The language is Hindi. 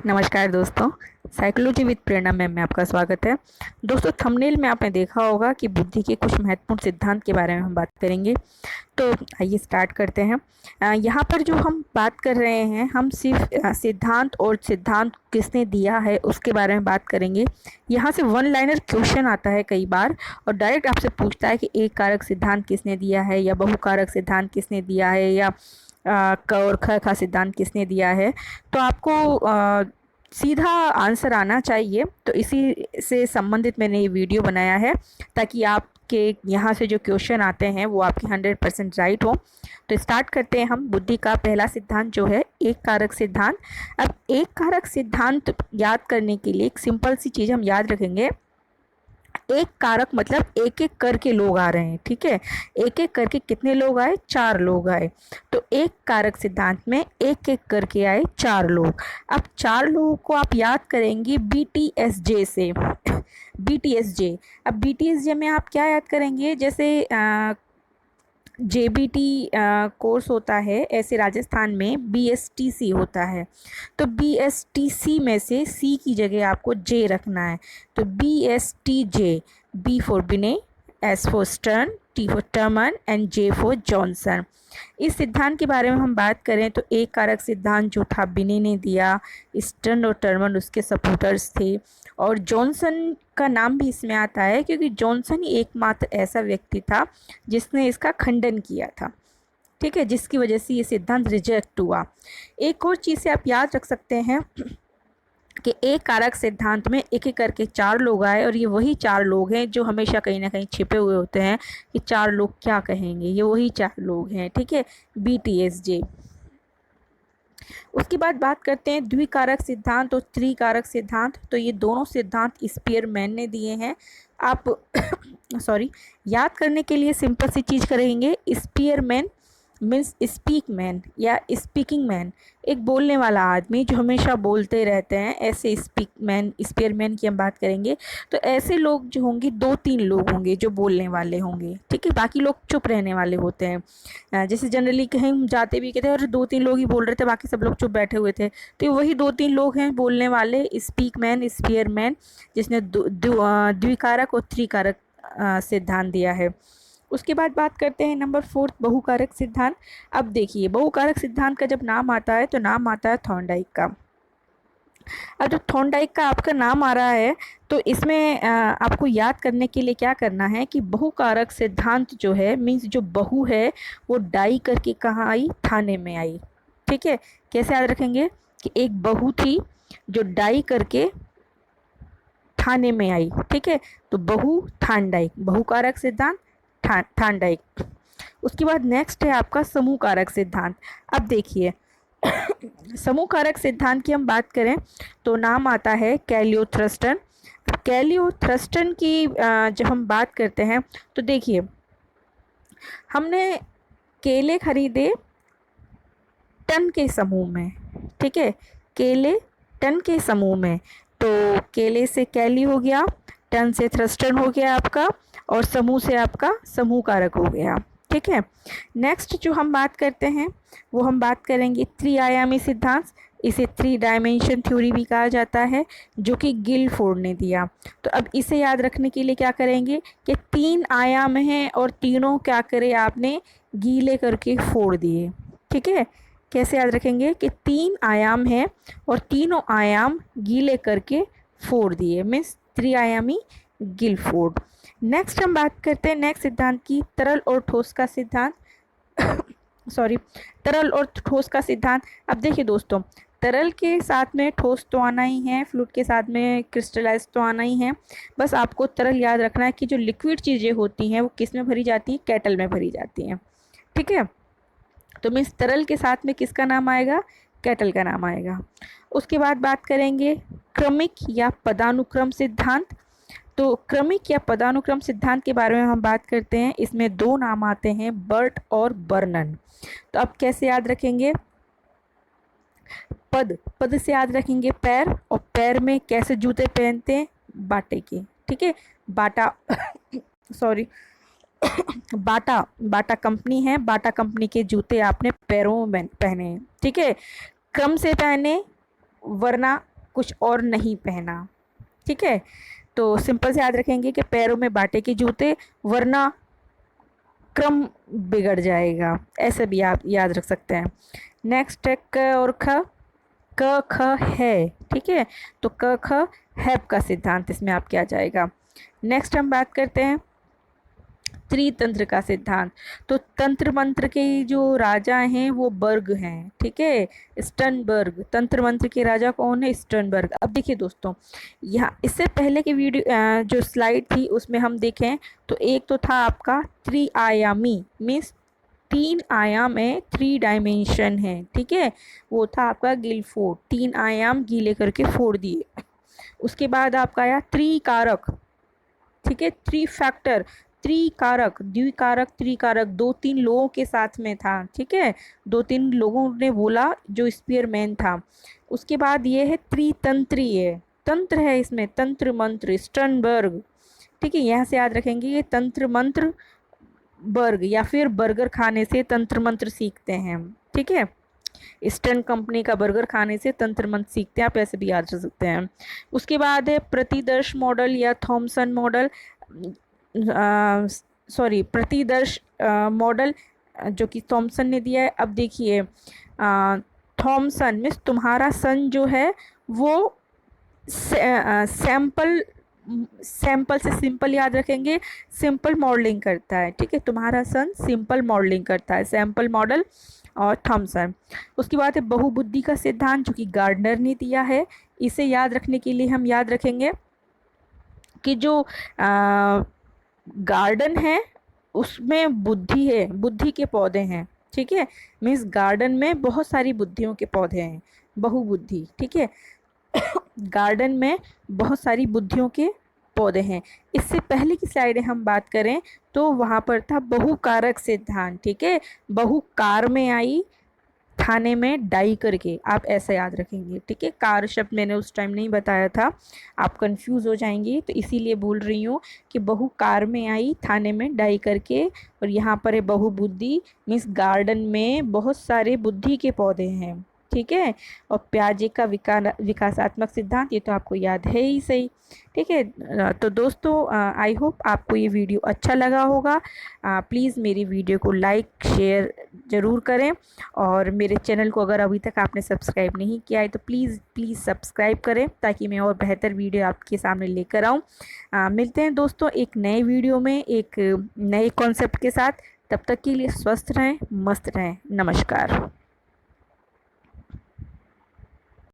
नमस्कार दोस्तों। साइकोलॉजी विद प्रेरणा में आपका स्वागत है। दोस्तों, थंबनेल में आपने देखा होगा कि बुद्धि के कुछ महत्वपूर्ण सिद्धांत के बारे में हम बात करेंगे। तो आइए स्टार्ट करते हैं। यहाँ पर जो हम बात कर रहे हैं, हम सिर्फ सिद्धांत और सिद्धांत किसने दिया है उसके बारे में बात करेंगे। यहाँ से वन लाइनर क्वेश्चन आता है कई बार और डायरेक्ट आपसे पूछता है कि एक कारक सिद्धांत किसने दिया है, या बहुकारक सिद्धांत किसने दिया है, या क और ख का सिद्धांत किसने दिया है। तो आपको सीधा आंसर आना चाहिए। तो इसी से संबंधित मैंने ये वीडियो बनाया है ताकि आपके यहाँ से जो क्वेश्चन आते हैं वो आपके 100% राइट हो। तो स्टार्ट करते हैं हम। बुद्धि का पहला सिद्धांत जो है एक कारक सिद्धांत। अब एक कारक सिद्धांत याद करने के लिए एक सिंपल सी चीज़ हम याद रखेंगे। एक कारक मतलब एक एक करके लोग आ रहे हैं, ठीक है। एक एक करके कितने लोग आए? 4 लोग आए। तो एक कारक सिद्धांत में एक एक करके आए 4 लोग। अब 4 लोगों को आप याद करेंगे BTSJ से। BTSJ। अब BTSJ में आप क्या याद करेंगे? जैसे JBT कोर्स होता है, ऐसे राजस्थान में BSTC होता है। तो BSTC में से C की जगह आपको J रखना है। तो BSTJ, B फॉर बिने, S for stern, T for Terman and J for Johnson. इस सिद्धांत के बारे में हम बात करें तो एक कारक सिद्धांत जो था बिने ने दिया, स्टर्न और टर्मन उसके सपोर्टर्स थे, और जॉनसन का नाम भी इसमें आता है क्योंकि जॉनसन ही एकमात्र ऐसा व्यक्ति था जिसने इसका खंडन किया था, ठीक है, जिसकी वजह से ये सिद्धांत रिजेक्ट हुआ। एक और चीज़ से आप याद रख सकते हैं कि एक कारक सिद्धांत में एक एक करके 4 लोग आए, और ये वही 4 लोग हैं जो हमेशा कहीं ना कहीं छिपे हुए होते हैं कि 4 लोग क्या कहेंगे। ये वही 4 लोग हैं, ठीक है, BTSJ। उसके बाद बात करते हैं द्विकारक सिद्धांत और त्रिकारक सिद्धांत। तो ये दोनों सिद्धांत स्पीयरमैन ने दिए हैं। आप सॉरी, याद करने के लिए सिंपल सी चीज़ करेंगे। स्पीयरमैन मीन्स स्पीक मैन या स्पीकिंग मैन, एक बोलने वाला आदमी जो हमेशा बोलते रहते हैं, ऐसे स्पीक मैन, स्पीयरमैन की हम बात करेंगे। तो ऐसे लोग जो होंगे 2-3 लोग होंगे जो बोलने वाले होंगे, ठीक है, बाकी लोग चुप रहने वाले होते हैं। जैसे जनरली कहीं हम जाते भी कहते हैं और 2-3 लोग ही बोल रहे थे, बाकी सब लोग चुप बैठे हुए थे, तो वही 2-3 लोग हैं बोलने वाले, स्पीक मैन, स्पीयरमैन, जिसने द्विकारक और त्रिकारक सिद्धांत दिया है। उसके बाद बात करते हैं नंबर 4 बहुकारक सिद्धांत। अब देखिए, बहुकारक सिद्धांत का जब नाम आता है तो नाम आता है थॉर्नडाइक का। अब जब थॉर्नडाइक का आपका नाम आ रहा है तो इसमें आपको याद करने के लिए क्या करना है कि बहुकारक सिद्धांत जो है मीन्स जो बहु है वो डाई करके कहाँ आई? थाने में आई, ठीक है। कैसे याद रखेंगे कि एक बहु थी जो डाई करके थाने में आई, ठीक है। तो बहु थानडाइक, बहुकारक सिद्धांत थानडाइक। उसके बाद नेक्स्ट है आपका समूह कारक सिद्धांत। अब देखिए, समूह कारक सिद्धांत की हम बात करें तो नाम आता है कैलियोथ्रस्टन। कैलियोथ्रस्टन की जब हम बात करते हैं तो देखिए, हमने केले खरीदे टन के समूह में, ठीक है, केले टन के समूह में। तो केले से कैली हो गया, टन से थ्रस्टन हो गया आपका, और समूह से आपका समूह कारक हो गया, ठीक है। नेक्स्ट जो हम बात करते हैं वो हम बात करेंगे त्रिआयामी सिद्धांत। इसे 3 डायमेंशन थ्योरी भी कहा जाता है, जो कि गिलफोर्ड ने दिया। तो अब इसे याद रखने के लिए क्या करेंगे कि 3 आयाम हैं और तीनों क्या करे आपने? गीले करके फोड़ दिए, ठीक है। कैसे याद रखेंगे कि 3 आयाम हैं और तीनों आयाम गीले करके फोड़ दिए, मीन्स त्रिआयामी गिलफोर्ड। नेक्स्ट हम बात करते हैं नेक्स्ट सिद्धांत की, तरल और ठोस का सिद्धांत। सॉरी, तरल और ठोस का सिद्धांत। अब देखिए दोस्तों, तरल के साथ में ठोस तो आना ही है, फ्लूइड के साथ में क्रिस्टलाइज तो आना ही है। बस आपको तरल याद रखना है कि जो लिक्विड चीज़ें होती हैं वो किस में भरी जाती हैं? केटल में भरी जाती हैं, ठीक है। तो मीन्स तरल के साथ में किसका नाम आएगा? केटल का नाम आएगा। उसके बाद बात करेंगे क्रमिक या पदानुक्रम सिद्धांत। तो क्रमिक या पदानुक्रम सिद्धांत के बारे में हम बात करते हैं। इसमें 2 नाम आते हैं, बर्ट और बर्नन। तो अब कैसे याद रखेंगे? पद से याद रखेंगे पैर, और पैर में कैसे जूते पहनते हैं? बाटे के, ठीक है। बाटा सॉरी बाटा कंपनी है, बाटा कंपनी के जूते आपने पैरों में पहने हैं, ठीक है। क्रम से पहने, वरना कुछ और नहीं पहना। ठीक है, तो सिंपल से याद रखेंगे कि पैरों में बाटे के जूते, वरना क्रम बिगड़ जाएगा। ऐसे भी आप याद रख सकते हैं। नेक्स्ट है क और ख। क ख है, ठीक है, तो क ख हैप का सिद्धांत इसमें आपके आ जाएगा। नेक्स्ट हम बात करते हैं त्रितंत्र का सिद्धांत। तो तंत्र मंत्र के जो राजा हैं वो बर्ग हैं, ठीक है, स्टर्नबर्ग। तंत्र मंत्र के राजा कौन है? स्टर्नबर्ग। अब देखिए दोस्तों, यहाँ इससे पहले की वीडियो जो स्लाइड थी उसमें हम देखें तो एक तो था आपका त्रिआयामी, मीन्स 3 आयाम है, 3 डायमेंशन है, ठीक है, वो था आपका गिलफोर्ड, 3 आयाम गीले करके फोड़ दिए। उसके बाद आपका आया त्रिकारक, ठीक है, 3 फैक्टर, त्रिकारक, द्विकारक, त्रिकारक, 2-3 लोगों के साथ में था, ठीक है, 2-3 लोगों ने बोला जो स्पीयरमैन था। उसके बाद ये है त्रितंत्रीय, तंत्र है इसमें, तंत्र मंत्र, स्टर्नबर्ग, ठीक है, यहाँ से याद रखेंगे ये तंत्र मंत्र बर्ग, या फिर बर्गर खाने से तंत्र मंत्र सीखते हैं, ठीक है, ईस्टर्न कंपनी का बर्गर खाने से तंत्र मंत्र सीखते हैं, आप ऐसे भी याद रख सकते हैं। उसके बाद है प्रतिदर्श मॉडल या थॉमसन मॉडल, सॉरी प्रतिदर्श मॉडल जो कि थॉमसन ने दिया है। अब देखिए थॉमसन मीन्स तुम्हारा सन जो है वो सैंपल, सैंपल से सिंपल याद रखेंगे, सिंपल मॉडलिंग करता है, ठीक है, तुम्हारा सन सिंपल मॉडलिंग करता है, सैंपल मॉडल और थॉमसन। उसके बाद है बहुबुद्धि का सिद्धांत जो कि गार्डनर ने दिया है। इसे याद रखने के लिए हम याद रखेंगे कि जो गार्डन है उसमें बुद्धि है, बुद्धि के पौधे हैं, ठीक है, मीन्स गार्डन में बहुत सारी बुद्धियों के पौधे हैं, बहुबुद्धि, ठीक है, गार्डन में बहुत सारी बुद्धियों के पौधे हैं। इससे पहले की स्लाइडें हम बात करें तो वहाँ पर था बहुकारक सिद्धांत, ठीक है, बहुकार में आई, थाने में डाई करके, आप ऐसा याद रखेंगे, ठीक है, कार शब्द मैंने उस टाइम नहीं बताया था, आप कंफ्यूज हो जाएंगे, तो इसीलिए बोल रही हूँ कि बहुकार में आई, थाने में डाई करके, और यहाँ पर है बहुबुद्धि, मीन्स गार्डन में बहुत सारे बुद्धि के पौधे हैं, ठीक है, और प्याजे का विकासात्मक सिद्धांत, ये तो आपको याद है ही सही, ठीक है। तो दोस्तों आई होप आपको ये वीडियो अच्छा लगा होगा। प्लीज़ मेरी वीडियो को लाइक शेयर ज़रूर करें, और मेरे चैनल को अगर अभी तक आपने सब्सक्राइब नहीं किया है तो प्लीज़ सब्सक्राइब करें, ताकि मैं और बेहतर वीडियो आपके सामने लेकर आऊँ। मिलते हैं दोस्तों एक नए वीडियो में एक नए कॉन्सेप्ट के साथ। तब तक के लिए स्वस्थ रहें, मस्त रहें, नमस्कार।